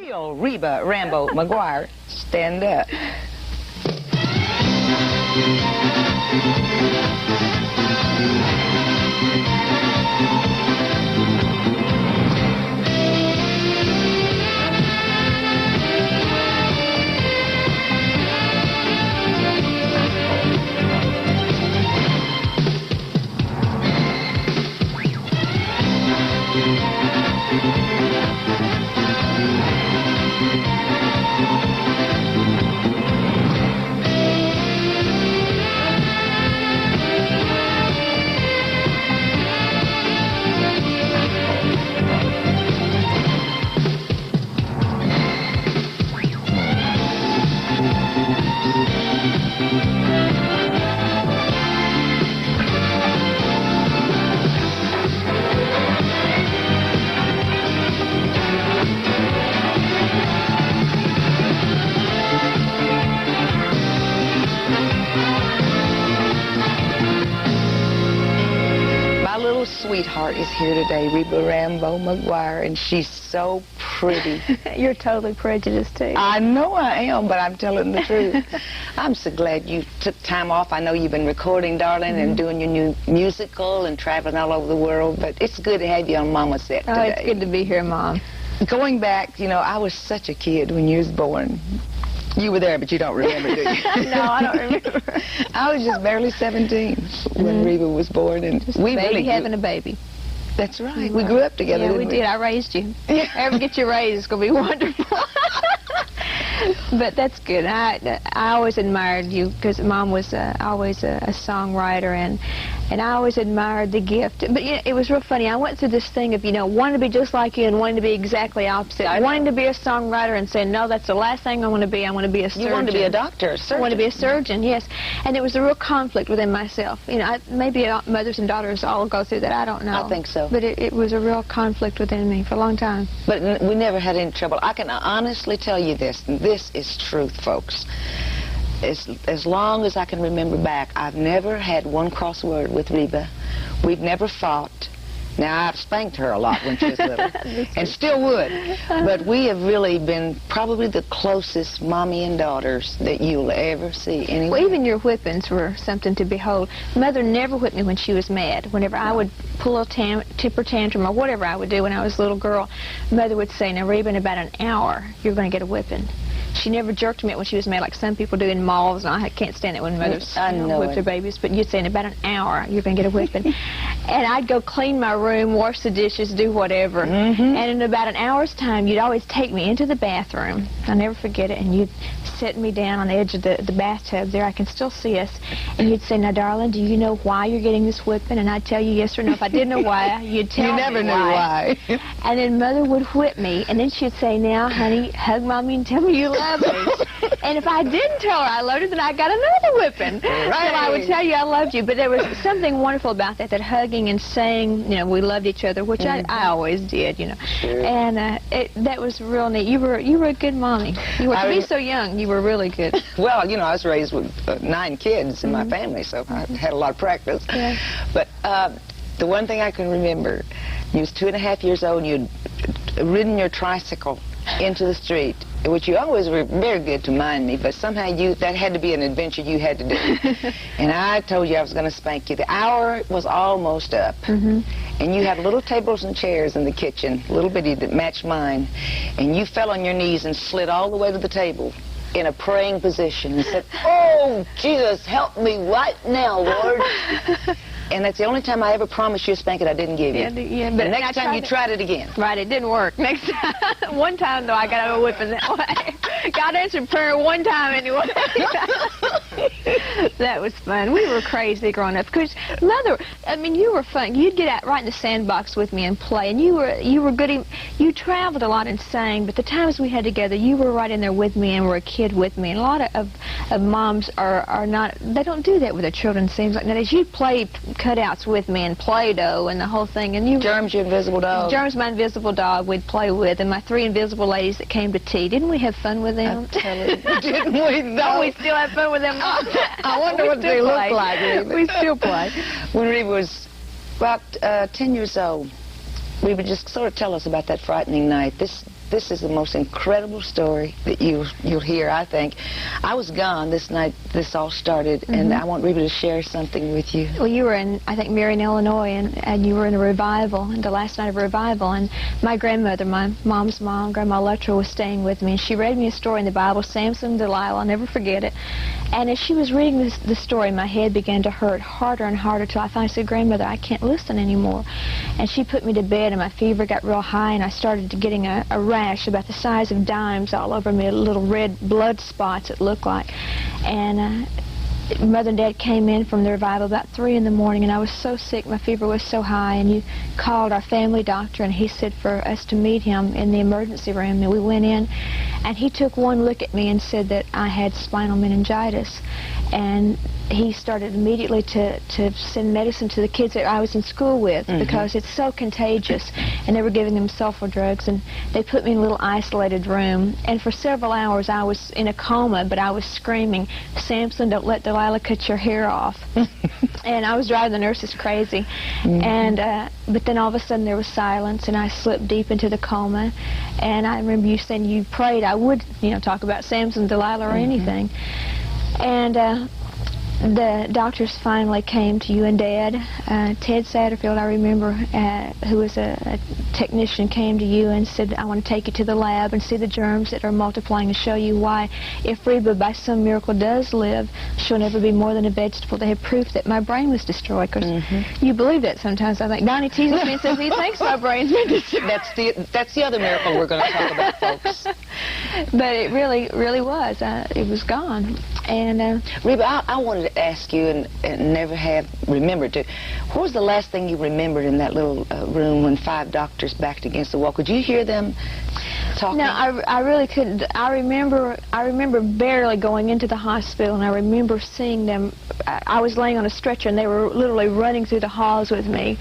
real Reba Rambo McGuire. Stand up. Sweetheart is here today, Reba Rambo McGuire, and she's so pretty. You're totally prejudiced, too. I know I am, but I'm telling the truth. I'm so glad you took time off. I know you've been recording, darling, and doing your new musical and traveling all over the world, but it's good to have you on Mama's set today. Oh, it's good to be here, Mom. Going back, you know, I was such a kid when you was born. You were there, but you don't remember, do you? No, I don't remember. I was just barely 17 when Reba was born, and we really having a baby. That's right. We grew up together. Yeah, didn't we did. I raised you. Ever get you raised, it's going to be wonderful. But that's good. I always admired you because Mom was always a songwriter, and I always admired the gift. But you know, it was real funny. I went through this thing of, you know, wanting to be just like you and wanting to be exactly opposite. Wanting to be a songwriter and saying, no, that's the last thing I want to be. I want to be a surgeon. You wanted to be a doctor, a surgeon. I want to be a surgeon, yes. And it was a real conflict within myself. You know, maybe mothers and daughters all go through that. I don't know. I think so. But it was a real conflict within me for a long time. But we never had any trouble. I can honestly tell you this, and this is truth, folks. As long as I can remember back, I've never had one cross word with Reba. We've never fought. Now, I've spanked her a lot when she was little, and still would. But we have really been probably the closest mommy and daughters that you'll ever see anywhere. Well, even your whippings were something to behold. Mother never whipped me when she was mad. Whenever I would pull a temper tantrum or whatever I would do when I was a little girl, Mother would say, now, Reba, in about an hour, you're going to get a whipping. She never jerked me when she was mad like some people do in malls, and I can't stand it when mothers whip their babies. But you'd say in about an hour, you're going to get a whipping. And I'd go clean my room, wash the dishes, do whatever. And in about an hour's time, you'd always take me into the bathroom. I'll never forget it. And you'd set me down on the edge of the bathtub there. I can still see us. And you'd say, now, darling, do you know why you're getting this whipping? And I'd tell you yes or no. If I didn't know why, you'd tell me why. You never knew why. And then Mother would whip me. And then she'd say, now, honey, hug Mommy and tell me you love me. And if I didn't tell her I loved her, then I got another whipping. Right. So I would tell you I loved you. But there was something wonderful about that hugging and saying, you know, we loved each other, which I always did, you know. Sure. And that was real neat. You were a good mommy. You were, to be so young, you were really good. Well, you know, I was raised with 9 kids in my family, so I had a lot of practice. Yeah. But the one thing I can remember, you was 2.5 years old, and you'd ridden your tricycle into the street, which you always were very good to mind me, but somehow that had to be an adventure you had to do. And I told you I was going to spank you. The hour was almost up, and you had little tables and chairs in the kitchen, little bitty that matched mine, and you fell on your knees and slid all the way to the table in a praying position and said, oh, Jesus, help me right now, Lord. And that's the only time I ever promised you a spanking I didn't give you. Yeah, but the next time you tried it again. Right, it didn't work. Next time, one time though, I got a whipping that way. God answered prayer one time anyway. That was fun. We were crazy growing up because Mother, I mean, you were fun. You'd get out right in the sandbox with me and play, and you were good. You traveled a lot and sang, but the times we had together, you were right in there with me and were a kid with me. And a lot of moms are not. They don't do that with their children. It seems like nowadays. You play cutouts with me and Play-Doh and the whole thing. And you Germs, your invisible dog. Germs, my invisible dog, we'd play with, and my 3 invisible ladies that came to tea. Didn't we have fun with them? I'm telling you, didn't we? No, we still have fun with them. I wonder what they look like. Reba. We still play. When Reba was about 10 years old, Reba, just sort of tell us about that frightening night. this is the most incredible story that you'll hear, I think. I was gone this night this all started, and I want Reba to share something with you. Well, you were in, I think, Marion, Illinois, and you were in a revival, the last night of a revival, and my grandmother, my mom's mom, Grandma Luttrell, was staying with me, and she read me a story in the Bible, Samson and Delilah. I'll never forget it. And as she was reading the story, my head began to hurt harder and harder till I finally said, Grandmother, I can't listen anymore. And she put me to bed, and my fever got real high, and I started getting a rash about the size of dimes all over me, little red blood spots it looked like. And Mother and Dad came in from the revival about 3 in the morning, and I was so sick, my fever was so high, and you called our family doctor, and he said for us to meet him in the emergency room, and we went in, and he took one look at me and said that I had spinal meningitis, and he started immediately to send medicine to the kids that I was in school with, because it's so contagious, and they were giving them sulfur drugs, and they put me in a little isolated room, and for several hours I was in a coma, but I was screaming, Samson, don't let Delilah cut your hair off. And I was driving the nurses crazy. And but then all of a sudden there was silence, and I slipped deep into the coma, and I remember you saying you prayed I would, talk about Samson, Delilah, or anything. And the doctors finally came to you and Dad. Ted Satterfield, I remember, who was a technician, came to you and said, I want to take you to the lab and see the germs that are multiplying and show you why, if Reba by some miracle does live, she'll never be more than a vegetable. They have proof that my brain was destroyed, because you believe that sometimes. I think Donnie teases me and says he thinks my brain's been destroyed. That's the other miracle we're going to talk about, folks. But it really was. It was gone. And Reba, I wanted to ask you, and never have remembered to, what was the last thing you remembered in that little room when 5 doctors backed against the wall? Could you hear them talking? No, I really couldn't. I remember barely going into the hospital, and I remember seeing them. I was laying on a stretcher, and they were literally running through the halls with me.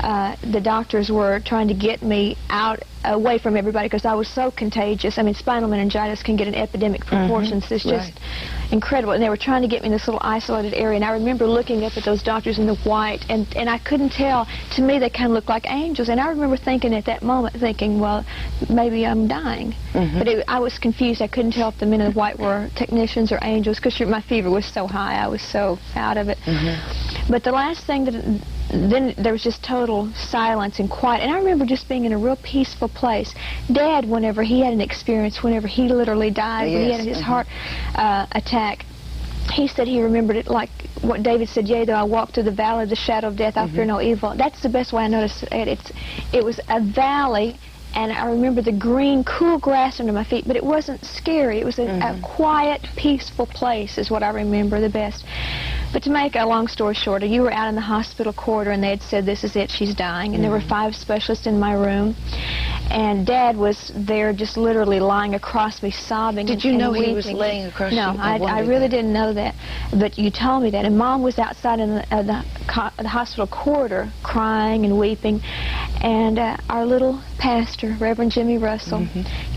The doctors were trying to get me out away from everybody, because I was so contagious. I mean, spinal meningitis can get in epidemic proportions. It's just incredible. And they were trying to get me in this little isolated area. And I remember looking up at those doctors in the white, and I couldn't tell. To me, they kind of looked like angels. And I remember thinking at that moment, well, maybe I'm dying. But I was confused. I couldn't tell if the men in the white were technicians or angels, because my fever was so high. I was so out of it. But the last thing then there was just total silence and quiet. And I remember just being in a real peaceful place. Dad, whenever he had an experience, whenever he literally died, when he had his heart attack, he said he remembered it like what David said, yea, though I walk through the valley of the shadow of death, I'll fear no evil. That's the best way I noticed it. It was a valley, and I remember the green, cool grass under my feet, but it wasn't scary. It was a quiet, peaceful place is what I remember the best. But to make a long story shorter, you were out in the hospital corridor, and they had said, this is it, she's dying. And there were 5 specialists in my room. And Dad was there just literally lying across me, sobbing. Did you know weeping. He was laying across you? No, I really didn't know that. But you told me that. And Mom was outside in the hospital corridor crying and weeping. And our little pastor, Reverend Jimmy Russell,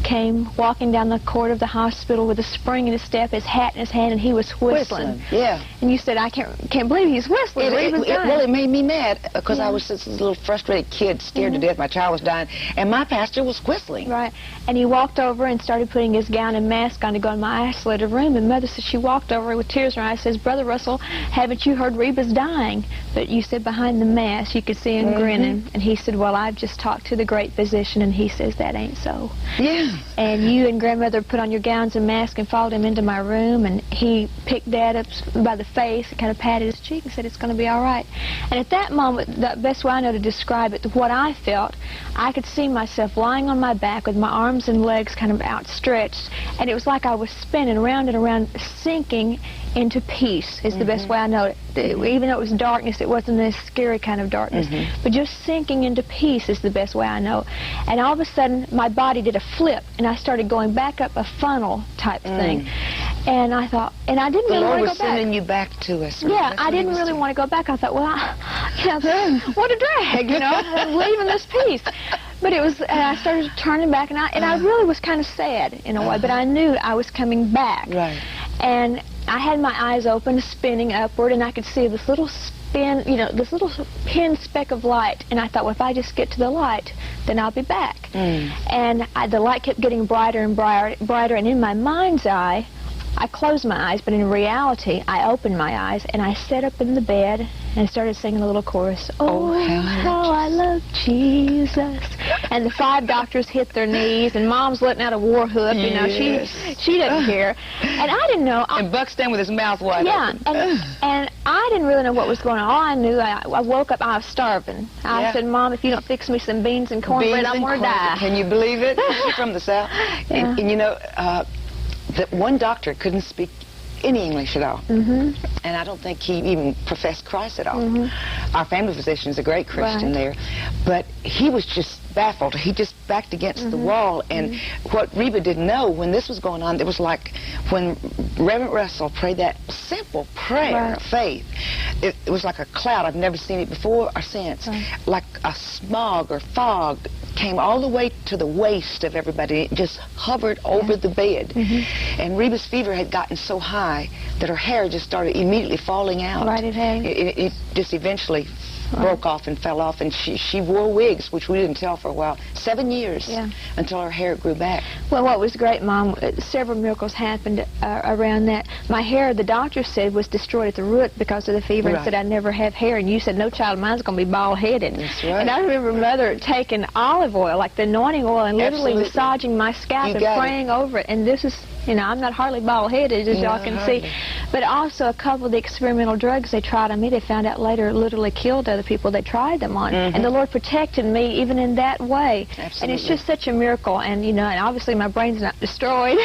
came walking down the corridor of the hospital with a spring in his step, his hat in his hand, and he was whistling. Yeah. And you said, I can't believe he's whistling. It made me mad, because I was just this little frustrated kid, scared to death. My child was dying, and my pastor was whistling. Right. And he walked over and started putting his gown and mask on to go in my isolated room. And Mother said she walked over with tears in her eyes, says, Brother Russell, haven't you heard Reba's dying? But you said behind the mask you could see him grinning. And he said, well, I've just talked to the great physician, and he says that ain't so. Yeah. And you and Grandmother put on your gowns and masks and followed him into my room, and he picked Dad up by the face and kind of patted his cheek and said, it's going to be all right. And at that moment, the best way I know to describe it, what I felt, I could see myself lying on my back with my arms and legs kind of outstretched, and it was like I was spinning around and around, sinking into peace is the best way I know it. Even though it was darkness, it wasn't this scary kind of darkness. But just sinking into peace is the best way I know it. And all of a sudden, my body did a flip, and I started going back up a funnel type thing. And I thought, and I didn't really want to go back. The Lord was sending you back to us. Yeah, I didn't really want to go back. I thought, well, what a drag, I'm leaving this piece. But it was, and I started turning back, and I really was kind of sad in a way, but I knew I was coming back. Right. And I had my eyes open, spinning upward, and I could see this little thin, you know, this little pin speck of light. And I thought, well, if I just get to the light, then I'll be back. And the light kept getting brighter and brighter, and in my mind's eye, I closed my eyes, but in reality, I opened my eyes, and I sat up in the bed and started singing a little chorus. Oh, how I love Jesus. And the 5 doctors hit their knees, and Mom's letting out a war whoop. You know, she doesn't care. And I didn't know. And Buck's standing with his mouth wide open. And I didn't really know what was going on. All I knew, I woke up, I was starving. I said, Mom, if you don't fix me some beans and cornbread, I'm going to die. Can you believe it? She's from the South. And you know, that one doctor couldn't speak any English at all. And I don't think he even professed Christ at all. Our family physician is a great Christian there. But he was just baffled. He just backed against the wall. And what Reba didn't know, when this was going on, it was like when Reverend Russell prayed that simple prayer of faith. It was like a cloud. I've never seen it before or since. Like a smog or fog came all the way to the waist of everybody. It just hovered over the bed. And Reba's fever had gotten so high that her hair just started immediately falling out. It just eventually broke off and fell off, and she wore wigs, which we didn't tell for a while. 7 years until her hair grew back. Well, what was great, Mom, several miracles happened around that. My hair, the doctor said, was destroyed at the root because of the fever, and said I'd never have hair. And you said, no child of mine's going to be bald-headed. That's right. And I remember Mother taking olive oil, like the anointing oil, and literally massaging my scalp and praying over it. And this is, you know, I'm not hardly bald-headed, as y'all can see. But also a couple of the experimental drugs they tried on me, they found out later literally killed other people they tried them on. And the Lord protected me even in that way. And it's just such a miracle. And, you know, and obviously my brain's not destroyed.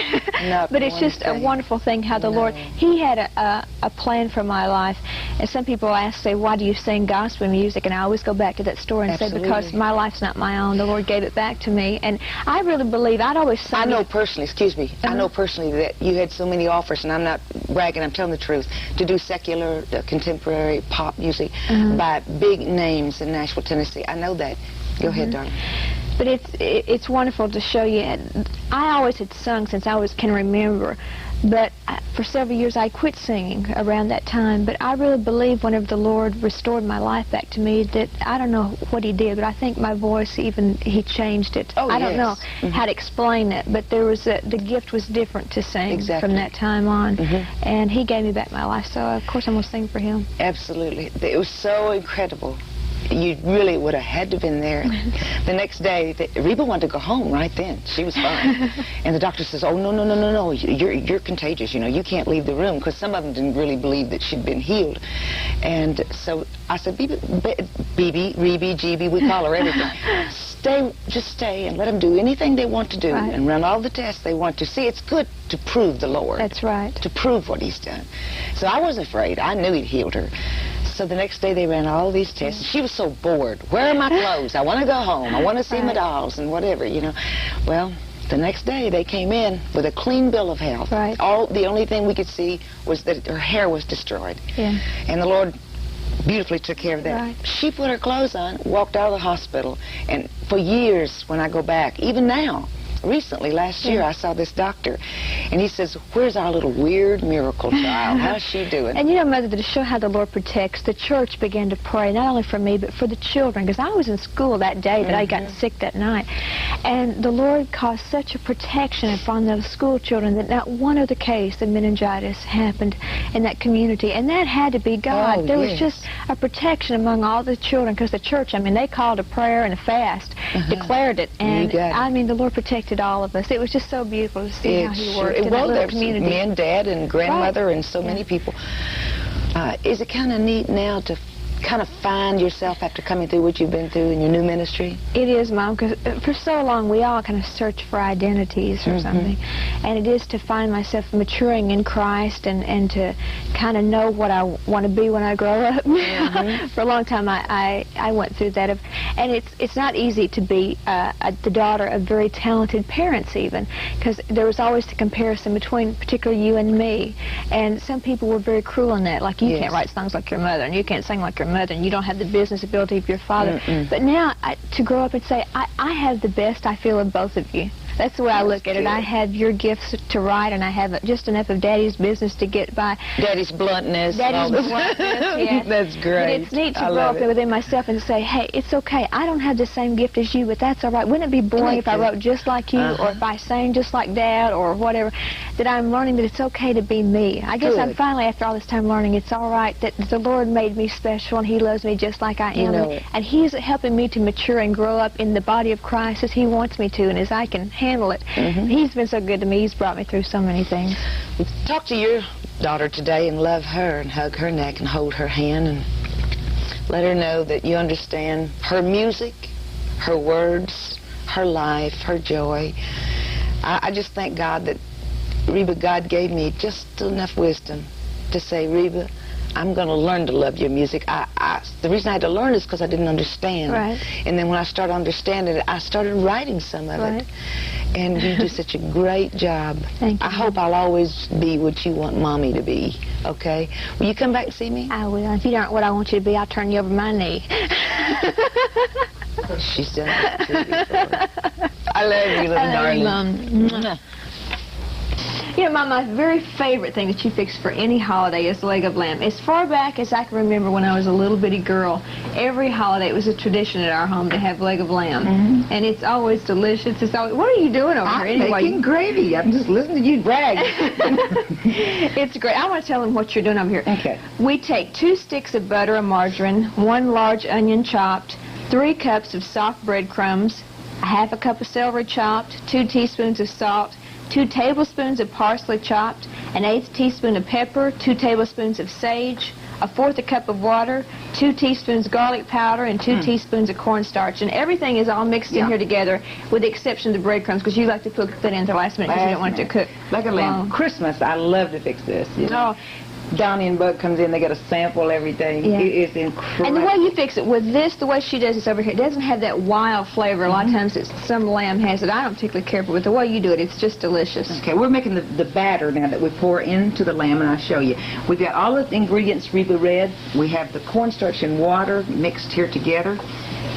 But it's just a wonderful thing how the Lord, He had a plan for my life. And some people ask, say, why do you sing gospel music? And I always go back to that story and say, because my life's not my own. The Lord gave it back to me. And I really believe, I'd always sung. I know personally, excuse me, I know personally that you had so many offers, and I'm not bragging, I'm telling the truth, to do secular, contemporary pop music by big names in Nashville, Tennessee. I know that. Go ahead, darling. But it's wonderful to show you. I always had sung since I can remember, but for several years I quit singing around that time. But I really believe whenever the Lord restored my life back to me, that I don't know what He did, but I think my voice He changed it. I don't know how to explain it, but there was the gift was different to sing from that time on, and He gave me back my life. So of course I'm gonna sing for Him. Absolutely, it was so incredible. You really would have had to have been there. The next day, Reba wanted to go home right then. She was fine. And the doctor says, oh, no, you're contagious. You know, you can't leave the room, because some of them didn't really believe that she'd been healed. And so I said, Reba, GB, we call her everything. Just stay and let them do anything they want to do and run all the tests they want to. See, it's good to prove the Lord. That's right. To prove what He's done. So I wasn't afraid. I knew He'd healed her. So the next day they ran all these tests. She was so bored. Where are my clothes? I want to go home. I want to see my dolls and whatever, you know. Well, the next day they came in with a clean bill of health. The only thing we could see was that her hair was destroyed. And the Lord beautifully took care of that. She put her clothes on, walked out of the hospital, and for years when I go back, even now, recently, last year, I saw this doctor, and he says, where's our little weird miracle child? How's she doing? And you know, Mother, to show how the Lord protects, the church began to pray, not only for me, but for the children, because I was in school that day that I got sick that night. And the Lord caused such a protection upon those school children that not one other case of meningitis happened in that community. And that had to be God. There was just a protection among all the children, because the church, I mean, they called a prayer and a fast, declared it, and I mean, the Lord protected all of us. It was just so beautiful to see how He worked in that little community. Men, Dad, and grandmother, and so many people. Is it kind of neat now to kind of find yourself after coming through what you've been through in your new ministry? It is, Mom, because for so long we all kind of search for identities or something, and it is to find myself maturing in Christ and to kind of know what I want to be when I grow up. For a long time I went through that, and it's not easy to be the daughter of very talented parents even, because there was always the comparison between particularly you and me, and some people were very cruel in that, like you can't write songs like your mother, and you can't sing like your mother, and you don't have the business ability of your father. But now to grow up and say, I have the best I feel of both of you. That's the way I look at it. I have your gifts to write, and I have just enough of Daddy's business to get by. Daddy's bluntness. Daddy's bluntness, yeah. That's great. But it's neat to grow up within myself and say, hey, it's okay. I don't have the same gift as you, but that's all right. Wouldn't it be boring if I wrote just like you, or if I sang just like Dad, or whatever? That I'm learning that it's okay to be me. I guess I'm finally, after all this time, learning it's all right that the Lord made me special, and He loves me just like I am. You know it. And He's helping me to mature and grow up in the body of Christ as He wants me to, and as I can handle it. He's been so good to me. He's brought me through so many things. Talk to your daughter today and love her and hug her neck and hold her hand and let her know that you understand her music, her words, her life, her joy. I just thank God that, Reba, God gave me just enough wisdom to say, Reba, I'm going to learn to love your music. The reason I had to learn is because I didn't understand. Right. And then when I started understanding it, I started writing some of it. And you do such a great job. Thank you. I hope I'll always be what you want Mommy to be, okay? Will you come back and see me? I will. If you aren't what I want you to be, I'll turn you over my knee. She's done that too before. I love you, little darling. You know, my very favorite thing that you fix for any holiday is leg of lamb. As far back as I can remember when I was a little bitty girl, every holiday it was a tradition at our home to have leg of lamb. And it's always delicious. It's always, what are you doing over here anyway? I'm making gravy. I'm just listening to you brag. It's great. I want to tell them what you're doing over here. Okay. We take 2 sticks of butter or margarine, 1 large onion chopped, 3 cups of soft breadcrumbs, a half a cup of celery chopped, 2 teaspoons of salt, 2 tablespoons of parsley chopped, an 1/8 teaspoon of pepper, 2 tablespoons of sage, 1/4 cup of water, 2 teaspoons garlic powder, and 2 teaspoons of cornstarch. And everything is all mixed in here together, with the exception of the breadcrumbs, because you like to put that in the last minute because you don't want it to cook. Like a lamb. Christmas, I love to fix this. You know? Oh, Donnie and Buck comes in, they get a sample, everything. Yeah. It is incredible. and the way you fix it with this, the way she does this over here, it doesn't have that wild flavor. A lot of times some lamb has it. I don't particularly care for it, but the way you do it, it's just delicious. Okay, we're making the batter now that we pour into the lamb, and I'll show you. We've got all the ingredients Reba read. We have the cornstarch and water mixed here together.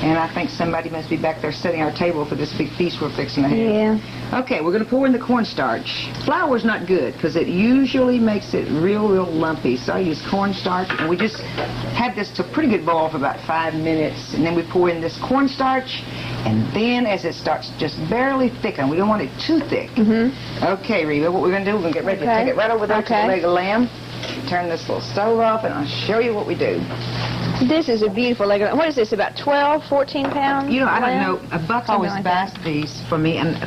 And I think somebody must be back there setting our table for this big feast we're fixing to have. Yeah. Okay, we're going to pour in the cornstarch. Flour's not good because it usually makes it real lumpy. So I use cornstarch, and we just have this to a pretty good boil for about 5 minutes. And then we pour in this cornstarch, and then as it starts just barely thicken, we don't want it too thick. Okay, Reba, what we're going to do, we're going to get ready to take it right over there to the leg of lamb. Turn this little stove off, and I'll show you what we do. This is a beautiful leg of lamb. What is this, about 12, 14 pounds? You know, I don't lamb? know. A Buck always like buys these for me, and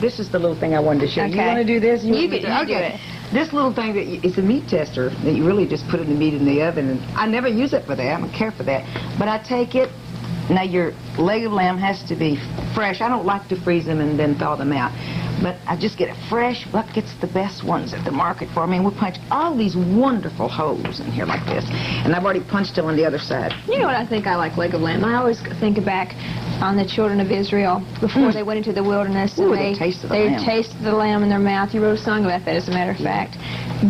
this is the little thing I wanted to show you. You Okay. want to do this? You want me do to- it. This little thing that it's a meat tester that you really just put in the meat in the oven, and I never use it for that. I don't care for that. But I take it. Now your leg of lamb has to be fresh. I don't like to freeze them and then thaw them out. But I just get it fresh. Buck gets the best ones at the market for me, and we punch all these wonderful holes in here like this. And I've already punched them on the other side. You know what I think I like leg of lamb? I always think back on the children of Israel before they went into the wilderness. Ooh, And they tasted the they lamb. tasted the lamb in their mouth. You wrote a song about that, as a matter of fact.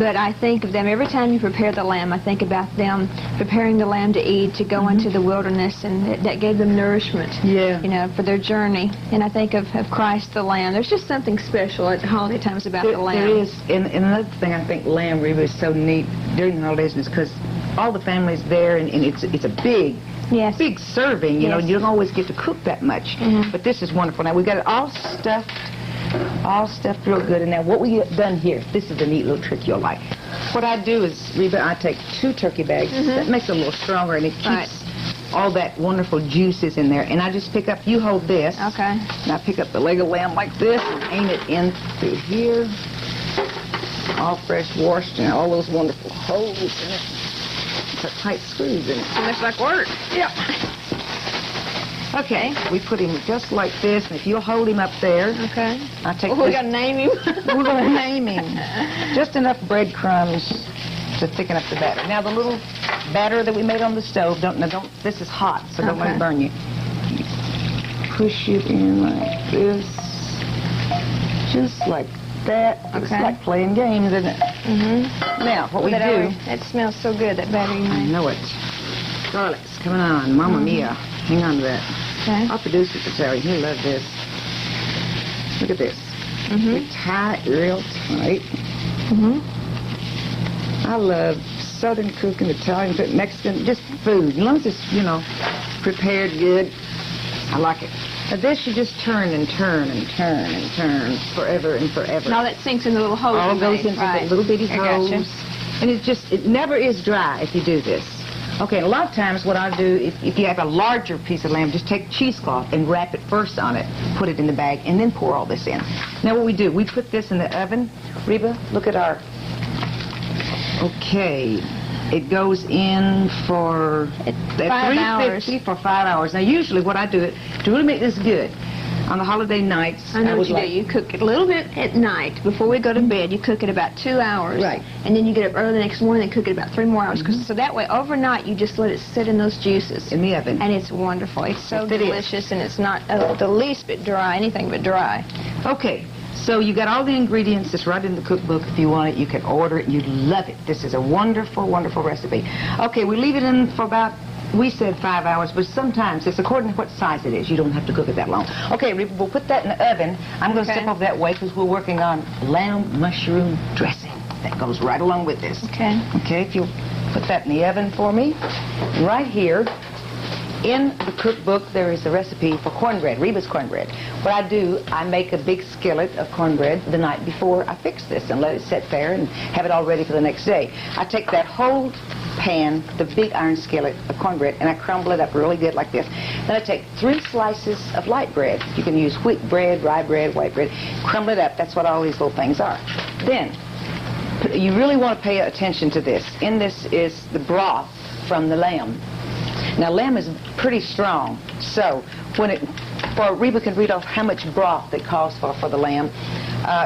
But I think of them, every time you prepare the lamb, I think about them preparing the lamb to eat, to go into the wilderness, and that gave them nourishment, Yeah. you know, for their journey. And I think of Christ the lamb. There's just something special at holiday times about the lamb. There is, and another thing I think lamb, Reba, is so neat during the holidays is because all the family's there, and it's a big Yes. big serving. You know, Yes. you don't always get to cook that much. But this is wonderful. Now, we got it all stuffed real good. And now what we have done here, this is a neat little trick you'll like. What I do is, Reba, I take 2 turkey bags. That makes it a little stronger, and it keeps all that wonderful juices in there. And I just pick up, you hold this. Okay. And I pick up the leg of lamb like this and aim it in through here. All fresh washed, and all those wonderful holes in it. Put tight screws in it. Too much like work. Yep. Okay, we put him just like this, and if you'll hold him up there, Okay. I'll take Oh, we this. got to name him. We're going to name him. Just enough breadcrumbs to thicken up the batter. Now, the little batter that we made on the stove, don't, this is hot, so don't let it burn you. You push it in like this, just like that. It's Okay. like playing games, isn't it? Now, what we do... That smells so good, that batter you I made. know it. Garlic's coming on. Mamma mia. Hang on to that. Okay. Our producer could tell you. He'll love this. Look at this. We tie it real tight. I love Southern cooking, Italian cooking, Mexican, just food. As long as it's, you know, prepared good, I like it. Now this you just turn and turn and turn and turn forever and forever. And all that sinks in the little holes. All goes into the little bitty holes. Gotcha. And it never is dry if you do this. Okay, a lot of times what I'll do, if you have a larger piece of lamb, just take cheesecloth and wrap it first on it, put it in the bag, and then pour all this in. Now what we do, we put this in the oven. Reba, look at our... Okay, it goes in for 350 for 5 hours. Now usually what I do, to really make this good, on the holiday nights, I know what you do. You cook it a little bit at night before we go to bed. You cook it about 2 hours. Right. And then you get up early the next morning and cook it about 3 more hours. So that way, overnight, you just let it sit in those juices. In the oven. And it's wonderful. It's so Yes, it delicious, and it's not the least bit dry, anything but dry. Okay, so you got all the ingredients. It's right in the cookbook. If you want it, you can order it. You'd love it. This is a wonderful, wonderful recipe. Okay, we leave it in for about... We said 5 hours, but sometimes it's according to what size it is. You don't have to cook it that long. Okay, Reba, we'll put that in the oven. I'm going to step over that way because we're working on lamb mushroom dressing. That goes right along with this. Okay. Okay, if you'll put that in the oven for me. Right here, in the cookbook, there is a recipe for cornbread, Reba's cornbread. What I do, I make a big skillet of cornbread the night before I fix this and let it sit there and have it all ready for the next day. I take that whole pan, the big iron skillet of cornbread, and I crumble it up really good like this. Then I take 3 slices of light bread. You can use wheat bread, rye bread, white bread. Crumble it up. That's what all these little things are. Then, you really want to pay attention to this. In this is the broth from the lamb. Now, lamb is pretty strong, so Reba can read off how much broth it calls for the lamb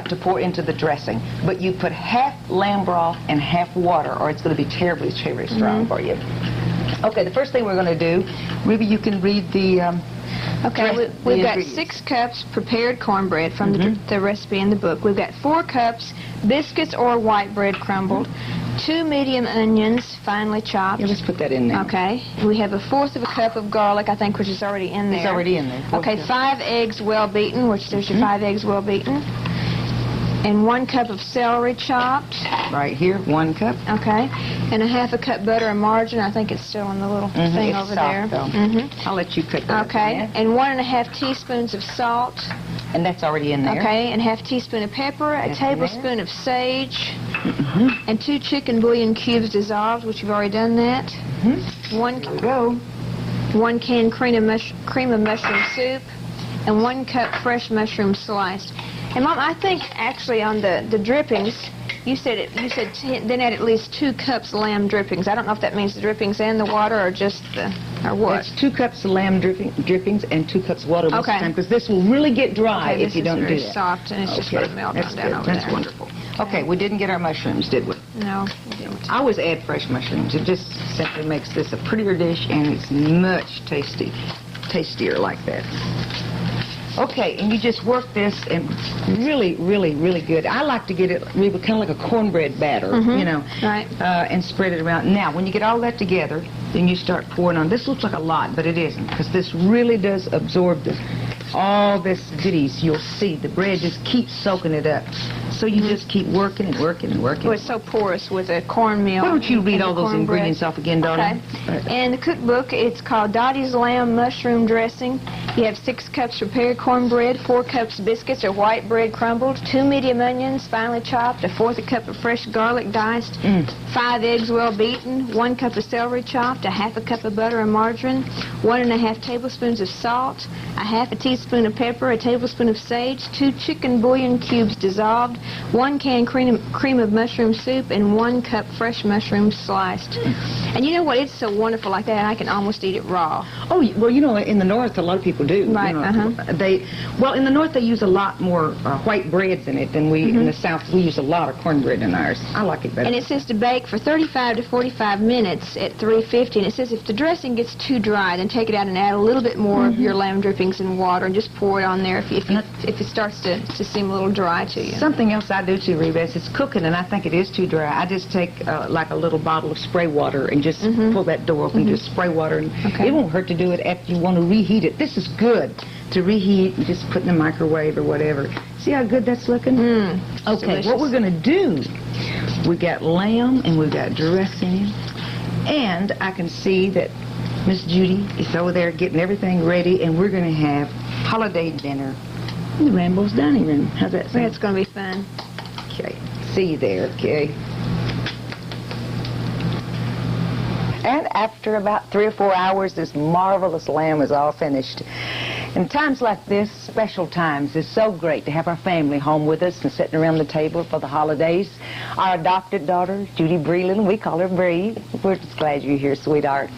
to pour into the dressing. But you put half lamb broth and half water, or it's going to be terribly, terribly strong for you. Okay, the first thing we're going to do, Reba, you can read the... Okay, we've got 6 cups prepared cornbread from the recipe in the book. We've got 4 cups biscuits or white bread crumbled, 2 medium onions finely chopped. Yeah, let's put that in there. Okay. We have 1/4 of a cup of garlic, I think, which is already in there. It's already in there. Okay, 5 eggs well beaten, which there's your 5 eggs well beaten. And 1 cup of celery chopped. Right here, 1 cup. Okay. And 1/2 cup butter and margarine. I think it's still in the little thing over there. I'll let you cut that. Okay. And 1 1/2 teaspoons of salt. And that's already in there. Okay. And 1/2 teaspoon of pepper, a tablespoon of sage, and 2 chicken bouillon cubes dissolved, which you've already done that. 1 can cream of mushroom soup, and 1 cup fresh mushroom sliced. And Mom, I think actually on the drippings, you said then add at least 2 cups lamb drippings. I don't know if that means the drippings and the water or just or what. It's 2 cups of lamb drippings and 2 cups of water most of the time, because this will really get dry if you don't do that. This is very soft, and it's just going to melt down over there. That's wonderful. Okay, we didn't get our mushrooms, did we? No, we didn't. I always add fresh mushrooms. It just simply makes this a prettier dish, and it's much tastier like that. Okay, and you just work this, and really, really, really good. I like to get it, Reba, kind of like a cornbread batter, you know, right. And spread it around. Now, when you get all that together, then you start pouring on. This looks like a lot, but it isn't, because this really does absorb all this goodies. You'll see the bread just keeps soaking it up. So you just keep working and working and working. Well, it's so porous with the cornmeal. Why don't you read all those ingredients off again, Dottie? Okay. In the cookbook, it's called Dottie's Lamb Mushroom Dressing. You have 6 cups prepared cornbread, 4 cups biscuits or white bread crumbled, 2 medium onions finely chopped, 1/4 cup of fresh garlic diced, 5 eggs well beaten, 1 cup of celery chopped, 1/2 cup of butter and margarine, 1 1/2 tablespoons of salt, 1/2 teaspoon of pepper, a tablespoon of sage, 2 chicken bouillon cubes dissolved, 1 can cream of mushroom soup, and 1 cup fresh mushrooms sliced. And you know what? It's so wonderful like that, I can almost eat it raw. Oh, well, you know, in the North, a lot of people do. Right, you know, well, in the North, they use a lot more white breads in it than we, in the South, we use a lot of cornbread in ours. I like it better. And it says to bake for 35 to 45 minutes at 350, and it says if the dressing gets too dry, then take it out and add a little bit more of your lamb drippings and water, and just pour it on there if it starts to seem a little dry to you. Something else else I do too, Reba, is it's cooking, and I think it is too dry. I just take like a little bottle of spray water and just pull that door open, just spray water. And it won't hurt to do it after you want to reheat it. This is good to reheat and just put in the microwave or whatever. See how good that's looking? Okay, delicious. what we're going to do, we got lamb and we've got dressing, and I can see that Miss Judy is over there getting everything ready, and we're going to have holiday dinner in the Rambo's dining room. How's that sound? It's going to be fun. Okay, see you there, okay. And after about 3 or 4 hours, this marvelous lamb is all finished. In times like this, special times, it's so great to have our family home with us and sitting around the table for the holidays. Our adopted daughter, Judy Breland, we call her Bree. We're just glad you're here, sweetheart.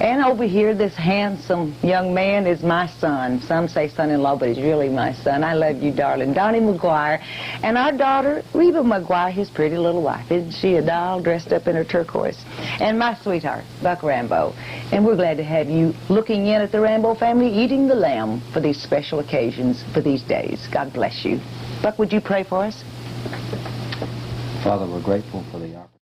And over here, this handsome young man is my son. Some say son-in-law, but he's really my son. I love you, darling. Donnie McGuire. And our daughter, Reba McGuire, his pretty little wife. Isn't she a doll dressed up in her turquoise? And my sweetheart, Buck Rambo. And we're glad to have you looking in at the Rambo family, eating the lamb for these special occasions, for these days. God bless you. Buck, would you pray for us? Father, we're grateful for the opportunity.